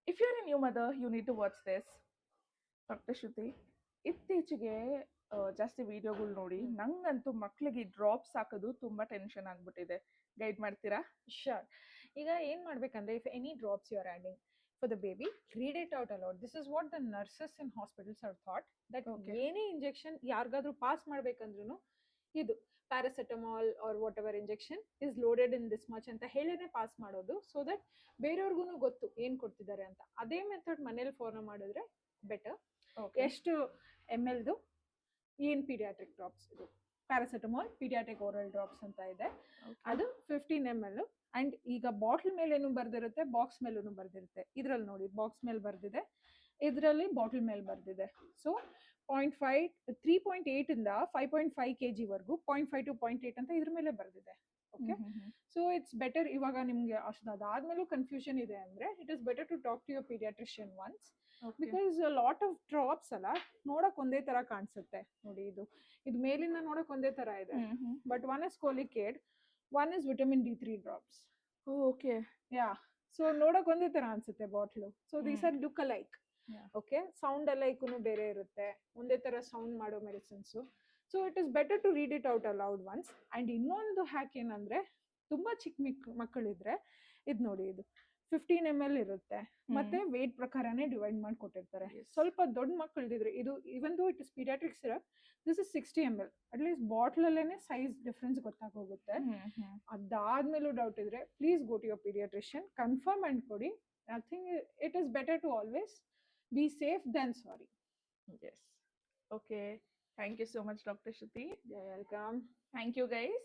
If you're a new mother, you need to watch this. Doctor Shruti, ಇತ್ತೀಚೆಗೆ ಜಾಸ್ತಿ ವಿಡಿಯೋಗಳು ನೋಡಿ ನಂಗಂತೂ ಮಕ್ಳಿಗೆ ಡ್ರಾಪ್ಸ್ ಹಾಕೋದು ತುಂಬಾ ಟೆನ್ಷನ್ ಆಗ್ಬಿಟ್ಟಿದೆ. ಗೈಡ್ ಮಾಡ್ತೀರಾ? Sure. ಈಗ ಏನ್ ಮಾಡ್ಬೇಕಂದ್ರೆ, if any drops you are adding for the baby, read it out aloud. This is what the nurses in hospitals have thought, that ಏನೇ ಇಂಜೆಕ್ಷನ್ ಯಾರಿಗಾದ್ರೂ ಪಾಸ್ ಮಾಡ್ಬೇಕಂದ್ರೂ ಇದು paracetamol or whatever injection is loaded in this much ಅಂತ ಹೇಳಿನೇ pass ಮಾಡೋದು, so that ಬೇರೆಯವ್ರಿಗೂ ಗೊತ್ತು ಏನ್ ಕೊಡ್ತಿದ್ದಾರೆ ಅಂತ. ಅದೇ ಮೆಥಡ್ ಮನೇಲಿ ಫಾಲೋ ಮಾಡಿದ್ರೆ ಬೆಟರ್. ಎಷ್ಟು ml ಏನ್ ಪೀಡಿಯಾಟ್ರಿಕ್ ಡ್ರಾಪ್ಸ್ ಇದು ಪ್ಯಾರಾಸೆಟಮಾಲ್ ಪೀಡಿಯಾಟ್ರಿಕ್ ಓರಲ್ ಡ್ರಾಪ್ಸ್ ಅಂತ ಇದೆ, ಅದು 15 ml. ಅಂಡ್ ಈಗ ಬಾಟಲ್ ಮೇಲೇನು ಬರ್ದಿರುತ್ತೆ, ಬಾಕ್ಸ್ ಮೇಲೂ ಬರ್ದಿರುತ್ತೆ. ಇದ್ರಲ್ಲಿ ನೋಡಿ ಬಾಕ್ಸ್ ಮೇಲೆ ಬರ್ದಿದೆ, ಇದರಲ್ಲಿ ಬಾಟಲ್ ಮೇಲೆ ಬರ್ದಿದೆ. ಸೊ 0.5 3.8 ಇಂದ 5.5 kg ವರೆಗೂ 0.5 to 0.8 ಅಂತ ಇದ್ರ ಮೇಲೆ ಬರ್ದಿದೆ. Okay, so it's better. ಇವಾಗ ನಿಮ್ಗೆ ಅದಾದ್ಮೇಲೂ ಕನ್ಫ್ಯೂಷನ್ ಇದೆ ಅಂದ್ರೆ it is better to talk to your paediatrician once, because lot of drops ಅಲ್ಲ ನೋಡಕ್ ಒಂದೇ ತರ ಕಾಣಿಸುತ್ತೆ. ನೋಡಿ ಇದು ಮೇಲಿಂದ ನೋಡಕ್ ಒಂದೇ ತರ ಇದೆ, but one is Colicaid, one is vitamin D3 drops. Okay, yeah, so ನೋಡಕ್ ಒಂದೇ ತರ ಅನ್ಸುತ್ತೆ bottle. So these are look alike. Okay, sound ಅಲೈಕೂ ಬೇರೆ ಇರುತ್ತೆ, ಒಂದೇ ತರ ಸೌಂಡ್ ಮಾಡೋ medicines. So it is better to read it out aloud once. And ಇನ್ನೊಂದು ಹ್ಯಾಕ್ ಏನಂದ್ರೆ, ತುಂಬಾ ಚಿಕ್ಕ ಮಕ್ಕಳಿದ್ರೆ ಇದು ನೋಡಿ, ಇದು 15 ml ಇರುತ್ತೆ, ಮತ್ತೆ ವೇಟ್ ಪ್ರಕಾರನೇ ಡಿವೈಡ್ ಮಾಡಿ ಕೊಟ್ಟಿರ್ತಾರೆ. ಸ್ವಲ್ಪ ದೊಡ್ಡ ಮಕ್ಕಳಿದ್ರೆ ಇದು even though it is paediatric syrup, this is 60 ml. At least bottle ಅಲ್ಲೇನೆ ಸೈಜ್ ಡಿಫ್ರೆನ್ಸ್ ಗೊತ್ತಾಗೋಗುತ್ತೆ. ಅದಾದ್ಮೇಲೂ ಡೌಟ್ ಇದ್ರೆ please go to your paediatrician, confirm and ಕೊಡಿ. I think it is better to always be safe than sorry. Yes. Okay. Thank you so much, Dr. Shruti. You're welcome. Thank you, guys.